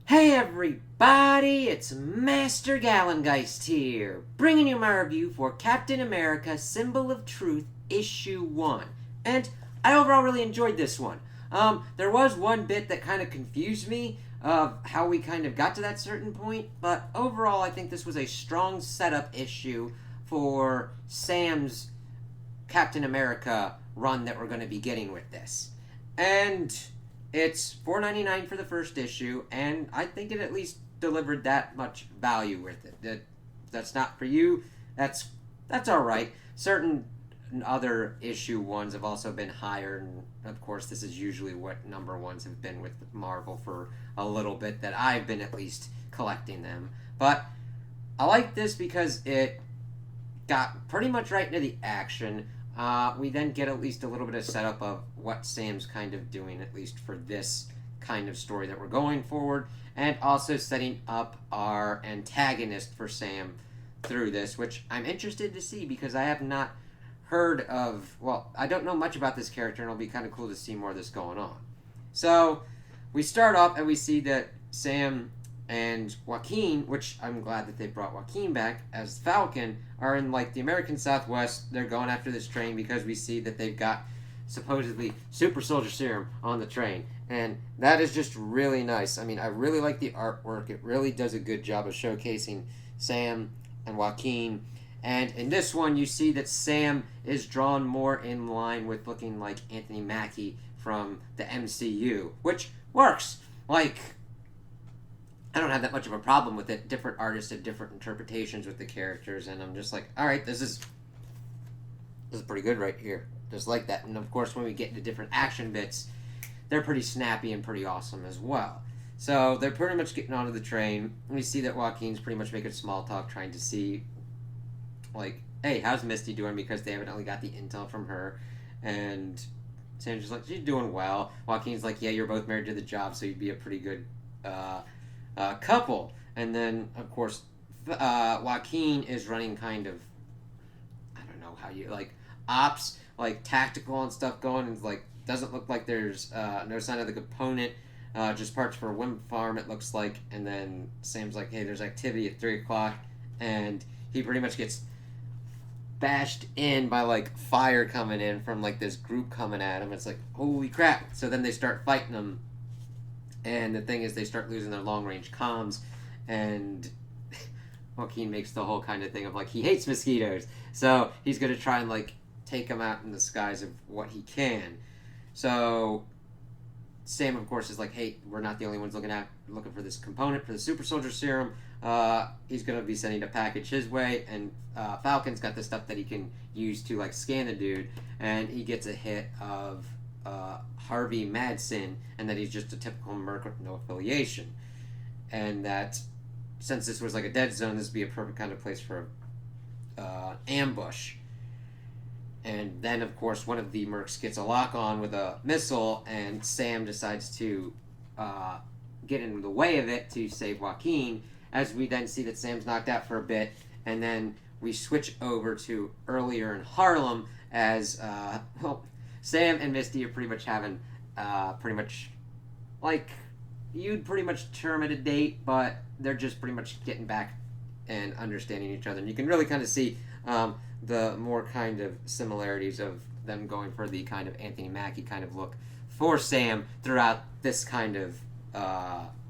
Hey everybody, it's Master Gallengeist here, bringing you my review for Captain America Symbol of Truth Issue 1. And I overall really enjoyed this one. There was one bit that kind of confused me of how we kind of got to that certain point, but overall I think this was a strong setup issue for Sam's Captain America run that we're going to be getting with this. And it's $4.99 for the first issue, and I think it at least delivered that much value with it. That's not for you. That's all right. Certain other issue ones have also been higher, and of course, this is usually what number ones have been with Marvel for a little bit that I've been at least collecting them. But I like this because it got pretty much right into the action. We then get at least a little bit of setup of what Sam's kind of doing, at least for this kind of story that we're going forward, and also setting up our antagonist for Sam through this, which I'm interested to see because I have not heard of, well, I don't know much about this character, and it'll be kind of cool to see more of this going on. So, we start off and we see that Sam and Joaquin, which I'm glad that they brought Joaquin back as Falcon, are in like the American Southwest. They're going after this train because we see that they've got supposedly super soldier serum on the train, and that is just really nice. I mean, I really like the artwork. It really does a good job of showcasing Sam and Joaquin. And in this one, you see that Sam is drawn more in line with looking like Anthony Mackie from the MCU, which works. Like, I don't have that much of a problem with it. Different artists have different interpretations with the characters, and I'm just like, all right, this is pretty good right here. Just like that. And of course, when we get into different action bits, they're pretty snappy and pretty awesome as well. So they're pretty much getting onto the train. We see that Joaquin's pretty much making small talk, trying to see, like, hey, how's Misty doing? Because they evidently got the intel from her. And Sam's just like, she's doing well. Joaquin's like, yeah, you're both married to the job, so you'd be a pretty good couple. And then, of course, Joaquin is running kind of, I don't know how you, like, ops, like, tactical and stuff going, and, like, doesn't look like there's no sign of the component, just parts for a wind farm, it looks like. And then Sam's like, hey, there's activity at 3 o'clock, and he pretty much gets bashed in by, like, fire coming in from, like, this group coming at him. It's like, holy crap. So then they start fighting him, and the thing is, they start losing their long-range comms, and Joaquin makes the whole kind of thing of, like, he hates mosquitoes, so he's going to try and, like, take them out in the skies of what he can. So Sam, of course, is like, hey, we're not the only ones looking for this component for the super soldier serum. He's going to be sending a package his way, and Falcon's got the stuff that he can use to, like, scan the dude, and he gets a hit of Harvey Madsen, and that he's just a typical merc with no affiliation. And that since this was like a dead zone, this would be a perfect kind of place for ambush. And then, of course, one of the mercs gets a lock on with a missile, and Sam decides to get in the way of it to save Joaquin, as we then see that Sam's knocked out for a bit, and then we switch over to earlier in Harlem as, Sam and Misty are pretty much having, pretty much, like, you'd pretty much term it a date, but they're just pretty much getting back and understanding each other. And you can really kind of see the more kind of similarities of them going for the kind of Anthony Mackie kind of look for Sam throughout this kind of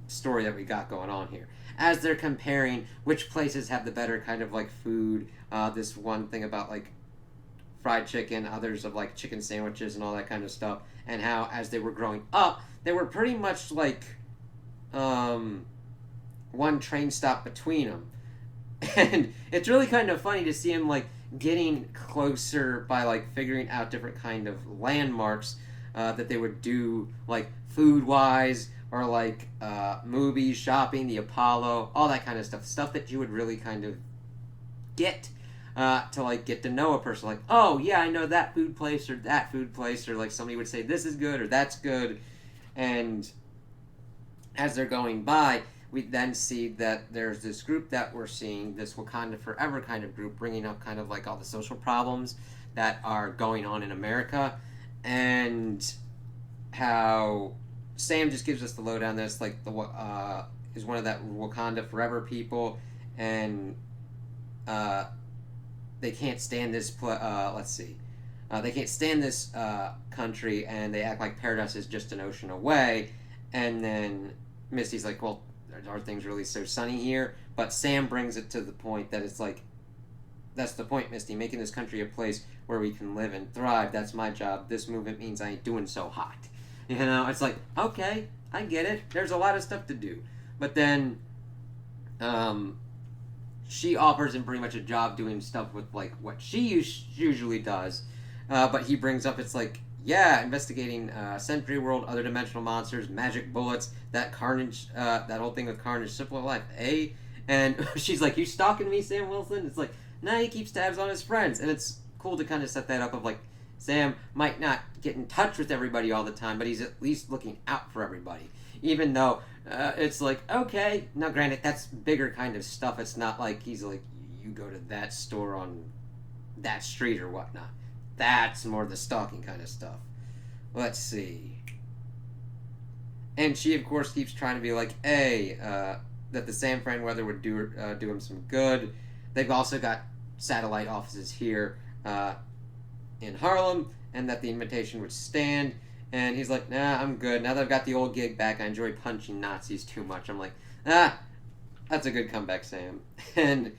story that we got going on here. As they're comparing which places have the better kind of, like, food, this one thing about, like, fried chicken, others of, like, chicken sandwiches and all that kind of stuff, and how as they were growing up, they were pretty much like one train stop between them. And it's really kind of funny to see him, like, getting closer by, like, figuring out different kind of landmarks that they would do, like, food-wise, or, like, movies, shopping, the Apollo, all that kind of stuff that you would really kind of get to, like, get to know a person. Like, oh, yeah, I know that food place, or that food place, or, like, somebody would say, this is good, or that's good. And as they're going by, we then see that there's this group that we're seeing, this Wakanda Forever kind of group, bringing up kind of, like, all the social problems that are going on in America, and how Sam just gives us the lowdown. That's like is one of that Wakanda Forever people, and they can't stand this. Let's see. They can't stand this country, and they act like paradise is just an ocean away. And then Misty's like, "Well, are things really so sunny here?" But Sam brings it to the point that it's like, "That's the point, Misty. Making this country a place where we can live and thrive. That's my job. This movement means I ain't doing so hot." You know, it's like, okay, I get it. There's a lot of stuff to do, but then, she offers him pretty much a job doing stuff with like what she usually does. But he brings up, it's like, yeah, investigating Century World, other dimensional monsters, magic bullets, that Carnage, that whole thing with Carnage, Simple Life, eh? And she's like, "You stalking me, Sam Wilson?" It's like, nah, he keeps tabs on his friends. And it's cool to kind of set that up of like, Sam might not get in touch with everybody all the time, but he's at least looking out for everybody. Even though it's like, okay, now granted, that's bigger kind of stuff. It's not like he's like, you go to that store on that street or whatnot. That's more the stalking kind of stuff. Let's see. And she, of course, keeps trying to be like, hey, that the San Fran weather would do him some good. They've also got satellite offices here in Harlem, and that the invitation would stand. And he's like, nah, I'm good. Now that I've got the old gig back, I enjoy punching Nazis too much. I'm like, that's a good comeback, Sam. And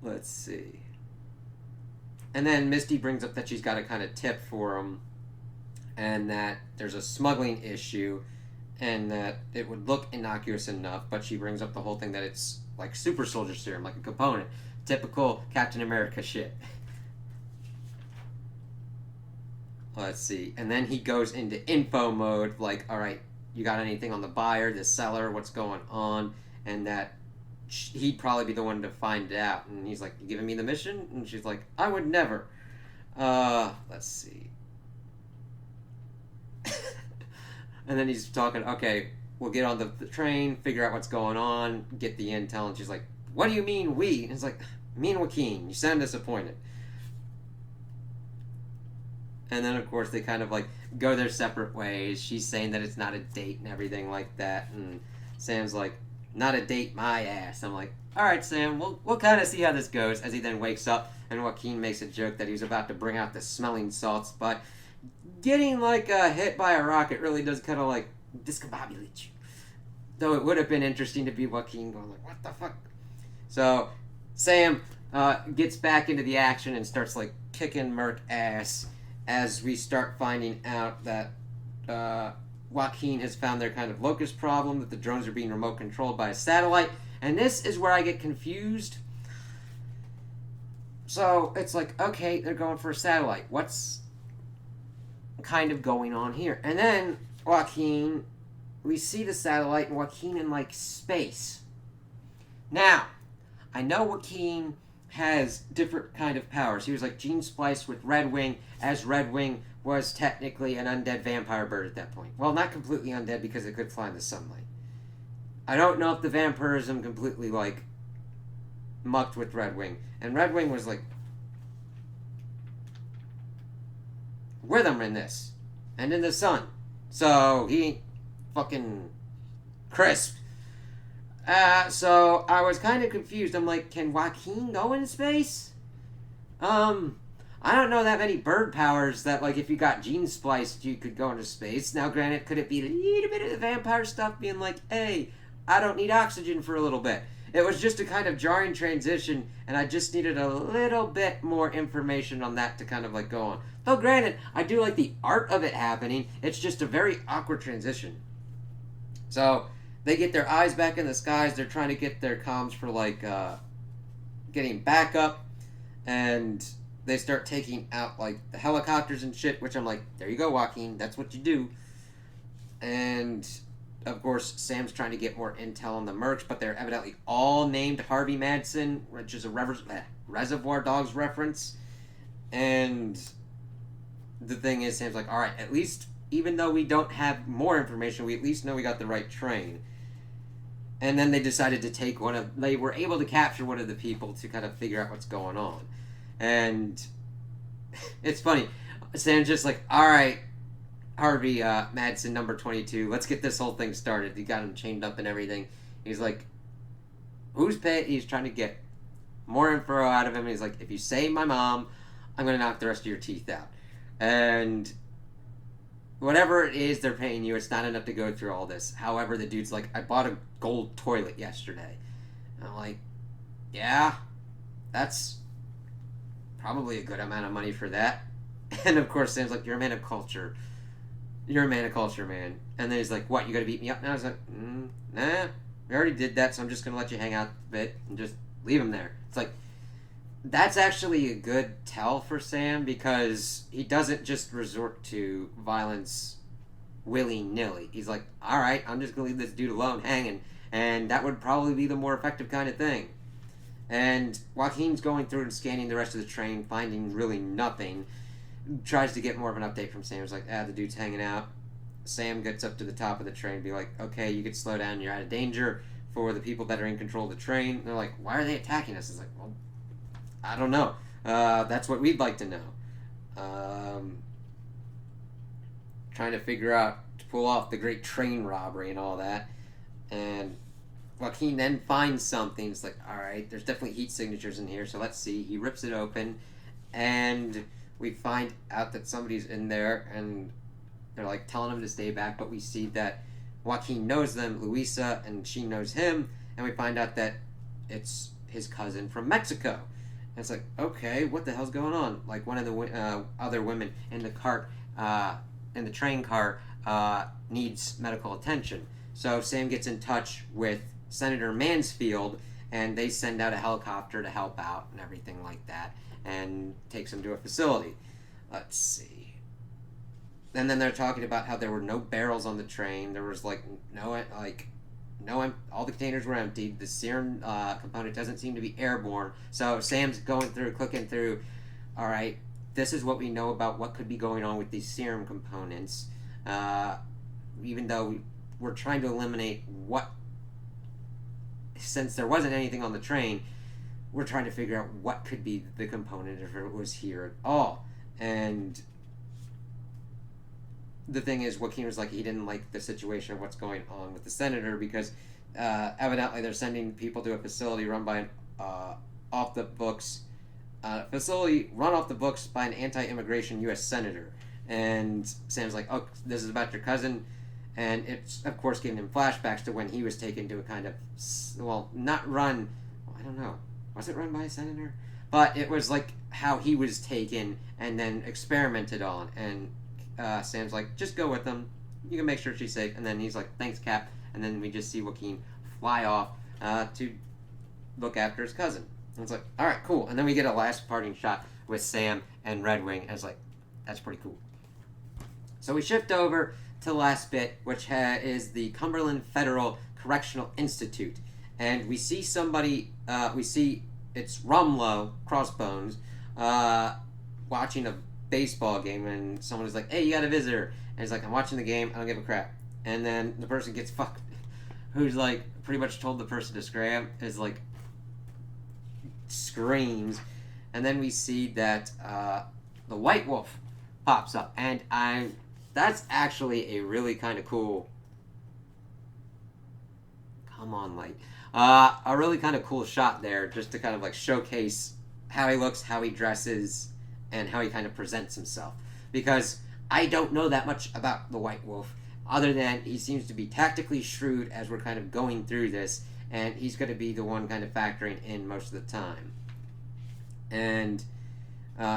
let's see. And then Misty brings up that she's got a kind of tip for him, and that there's a smuggling issue, and that it would look innocuous enough, but she brings up the whole thing that it's like super soldier serum, like a component. Typical Captain America shit. Let's see. And then he goes into info mode, like, alright, you got anything on the buyer, the seller, what's going on? And that he'd probably be the one to find out. And he's like, you giving me the mission? And she's like, I would never. Let's see. And then he's talking, okay, we'll get on the train, figure out what's going on, get the intel. And she's like, what do you mean we? And he's like, me and Joaquin, you sound disappointed. And then, of course, they kind of, like, go their separate ways. She's saying that it's not a date and everything like that. And Sam's like, not a date, my ass. I'm like, all right, Sam, we'll kind of see how this goes. As he then wakes up, and Joaquin makes a joke that he was about to bring out the smelling salts. But getting, like, hit by a rocket really does kind of, like, discombobulate you. Though it would have been interesting to be Joaquin going, like, what the fuck? So, Sam gets back into the action and starts, like, kicking Merc ass, as we start finding out that Joaquin has found their kind of locust problem, that the drones are being remote controlled by a satellite, and this is where I get confused. So it's like, okay, they're going for a satellite. What's kind of going on here? And then Joaquin, we see the satellite and Joaquin in like space. Now, I know Joaquin has different kind of powers. He was like gene spliced with Redwing, as Redwing was technically an undead vampire bird at that point. Well, not completely undead because it could fly in the sunlight. I don't know if the vampirism completely like mucked with Redwing. And Redwing was like with him in this. And in the sun. So he ain't fucking crisp. So I was kind of confused. I'm like, can Joaquin go into space? I don't know that many bird powers that, like, if you got gene spliced, you could go into space. Now, granted, could it be a little bit of the vampire stuff being like, hey, I don't need oxygen for a little bit? It was just a kind of jarring transition, and I just needed a little bit more information on that to kind of, like, go on. Though, granted, I do like the art of it happening. It's just a very awkward transition. So they get their eyes back in the skies. They're trying to get their comms for, like, getting backup. And they start taking out, like, the helicopters and shit, which I'm like, there you go, Joaquin. That's what you do. And, of course, Sam's trying to get more intel on the merch, but they're evidently all named Harvey Madsen, which is a Reservoir Dogs reference. And the thing is, Sam's like, all right, at least, even though we don't have more information, we at least know we got the right train. And then they decided to take they were able to capture one of the people to kind of figure out what's going on. And it's funny. Sam's just like, all right, Harvey Madsen, number 22. Let's get this whole thing started. He got him chained up and everything. He's like, who's paid? He's trying to get more info out of him. He's like, if you say my mom, I'm going to knock the rest of your teeth out. And whatever it is they're paying you, it's not enough to go through all this. However, the dude's like, I bought a gold toilet yesterday. And I'm like, yeah, that's probably a good amount of money for that. And of course, Sam's like, you're a man of culture. You're a man of culture, man. And then he's like, what, you gotta beat me up now? I was like, nah, we already did that, so I'm just gonna let you hang out a bit and just leave him there. It's like, that's actually a good tell for Sam, because he doesn't just resort to violence willy-nilly. He's like, alright, I'm just gonna leave this dude alone hanging, and that would probably be the more effective kind of thing. And Joaquin's going through and scanning the rest of the train, finding really nothing. Tries to get more of an update from Sam. He's like, the dude's hanging out. Sam gets up to the top of the train and be like, okay, you could slow down, you're out of danger for the people that are in control of the train. And they're like, why are they attacking us? It's like, well, I don't know. That's what we'd like to know. Trying to figure out to pull off the great train robbery and all that. And Joaquin then finds something. It's like, alright, there's definitely heat signatures in here, so let's see. He rips it open, and we find out that somebody's in there, and they're like telling him to stay back, but we see that Joaquin knows them, Luisa, and she knows him, and we find out that it's his cousin from Mexico. And it's like, okay, what the hell's going on? Like, one of the other women in the cart, in the train car, needs medical attention. So Sam gets in touch with Senator Mansfield, and they send out a helicopter to help out and everything like that, and takes him to a facility. Let's see. And then they're talking about how there were no barrels on the train. There was no, all the containers were emptied. The serum component doesn't seem to be airborne. So Sam's going through, clicking through. All right, this is what we know about what could be going on with these serum components. Even though we're trying to eliminate what, since there wasn't anything on the train, we're trying to figure out what could be the component if it was here at all. And the thing is, Joaquin was like, he didn't like the situation of what's going on with the senator, because evidently they're sending people to a facility run by an off the books by an anti-immigration U.S. senator. And Sam's like, oh, this is about your cousin. And it's, of course, giving him flashbacks to when he was taken to a kind of, well, not run, I don't know, was it run by a senator? But it was like how he was taken and then experimented on. And Sam's like, just go with them. You can make sure she's safe. And then he's like, thanks, Cap. And then we just see Joaquin fly off to look after his cousin. And it's like, all right, cool. And then we get a last parting shot with Sam and Red Wing. And it's like, that's pretty cool. So we shift over to the last bit, which is the Cumberland Federal Correctional Institute. And we see somebody, it's Rumlow, Crossbones, watching a baseball game, and someone is like, hey, you got a visitor. And he's like, I'm watching the game, I don't give a crap. And then the person gets fucked, who's like, pretty much told the person to scram, is like, screams. And then we see that the White Wolf pops up, and that's actually a really kind of cool, come on, light, a really kind of cool shot there, just to kind of like showcase how he looks, how he dresses, and how he kind of presents himself. Because I don't know that much about the White Wolf, other than he seems to be tactically shrewd as we're kind of going through this, and he's going to be the one kind of factoring in most of the time. And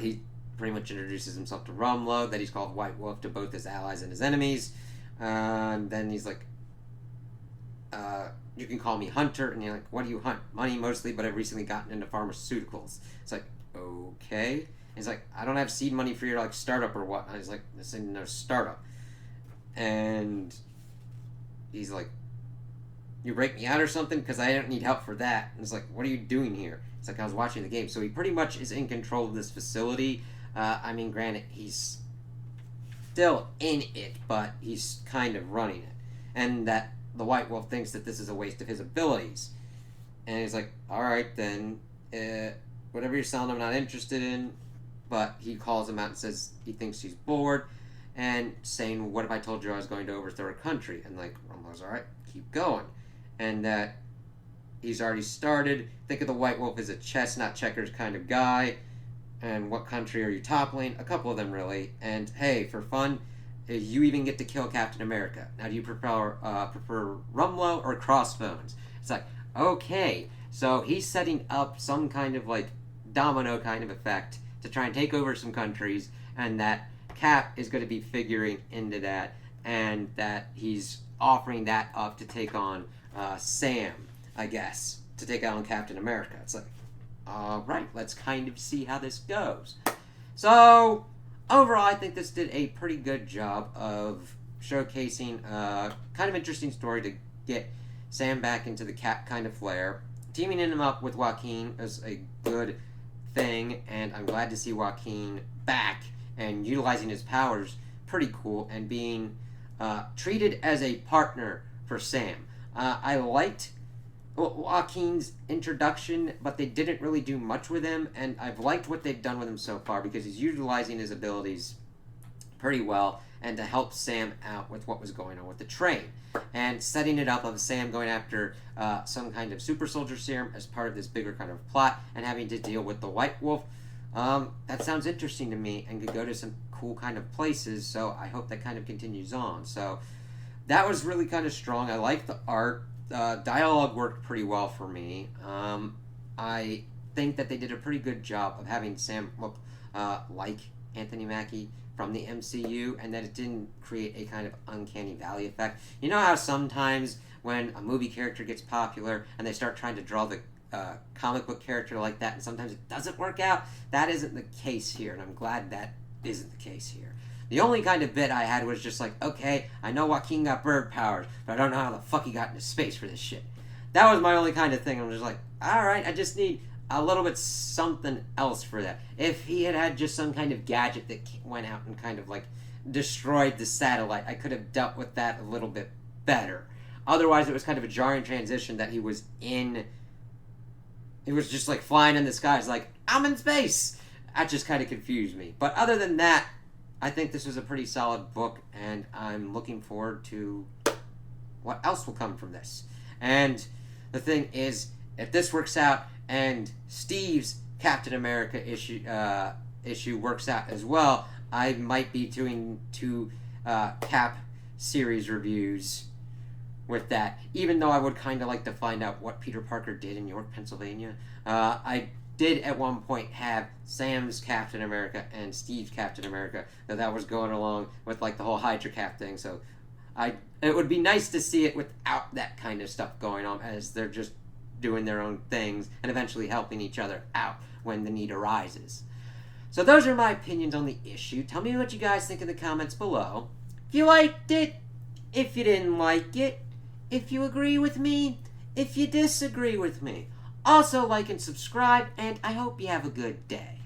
he pretty much introduces himself to Rumlow, that he's called White Wolf to both his allies and his enemies. And then he's like, you can call me Hunter. And you're like, what do you hunt? Money mostly, but I've recently gotten into pharmaceuticals. It's like, okay. And he's like, I don't have seed money for your like startup or what. And he's like, this ain't no startup. And he's like, you break me out or something? Because I don't need help for that. And it's like, what are you doing here? It's like, I was watching the game. So he pretty much is in control of this facility. I mean, granted, he's still in it, but he's kind of running it. And that the White Wolf thinks that this is a waste of his abilities. And he's like, alright then, whatever you're selling I'm not interested in. But he calls him out and says he thinks he's bored. and saying, "What if I told you I was going to overthrow a country?" And like Rumlow's, "All right, keep going," and that he's already started. Think of the White Wolf as a chess, not checkers kind of guy. And what country are you toppling? A couple of them, really. And hey, for fun, you even get to kill Captain America. Now, do you prefer Rumlow or Crossbones? It's like, okay, so he's setting up some kind of like domino kind of effect to try and take over some countries, and that Cap is going to be figuring into that, and that he's offering that up to take on Sam, I guess, to take on Captain America. It's like, all right, let's kind of see how this goes. So, overall, I think this did a pretty good job of showcasing a kind of interesting story to get Sam back into the Cap kind of flair. Teaming him up with Joaquin is a good thing, and I'm glad to see Joaquin back and utilizing his powers. Pretty cool, and being treated as a partner for Sam. I liked Joaquin's introduction, but they didn't really do much with him, and I've liked what they've done with him so far because he's utilizing his abilities pretty well, and to help Sam out with what was going on with the train, and setting it up of Sam going after some kind of super soldier serum as part of this bigger kind of plot, and having to deal with the White Wolf. That sounds interesting to me and could go to some cool kind of places, so I hope that kind of continues on. So that was really kind of strong. I like the art. Dialogue worked pretty well for me. I think that they did a pretty good job of having Sam look like Anthony Mackie from the MCU, and that it didn't create a kind of uncanny valley effect. You know how sometimes when a movie character gets popular and they start trying to draw the comic book character like that, and sometimes it doesn't work out? That isn't the case here, and I'm glad that isn't the case here. The only kind of bit I had was just like, okay, I know Joaquin got bird powers, but I don't know how the fuck he got into space for this shit. That was my only kind of thing. I'm just like, alright, I just need a little bit something else for that. If he had had just some kind of gadget that went out and kind of like destroyed the satellite, I could have dealt with that a little bit better. Otherwise, it was kind of a jarring transition that he was in. It was just like flying in the skies, like, I'm in space! That just kind of confused me. But other than that, I think this was a pretty solid book, and I'm looking forward to what else will come from this. And the thing is, if this works out and Steve's Captain America issue works out as well, I might be doing 2 Cap series reviews with that, even though I would kind of like to find out what Peter Parker did in York, Pennsylvania. I did at one point have Sam's Captain America and Steve's Captain America, that was going along with like the whole Hydra Cap thing, so it would be nice to see it without that kind of stuff going on, as they're just doing their own things and eventually helping each other out when the need arises. So those are my opinions on the issue. Tell me what you guys think in the comments below. If you liked it, if you didn't like it, if you agree with me, if you disagree with me. Also like and subscribe, and I hope you have a good day.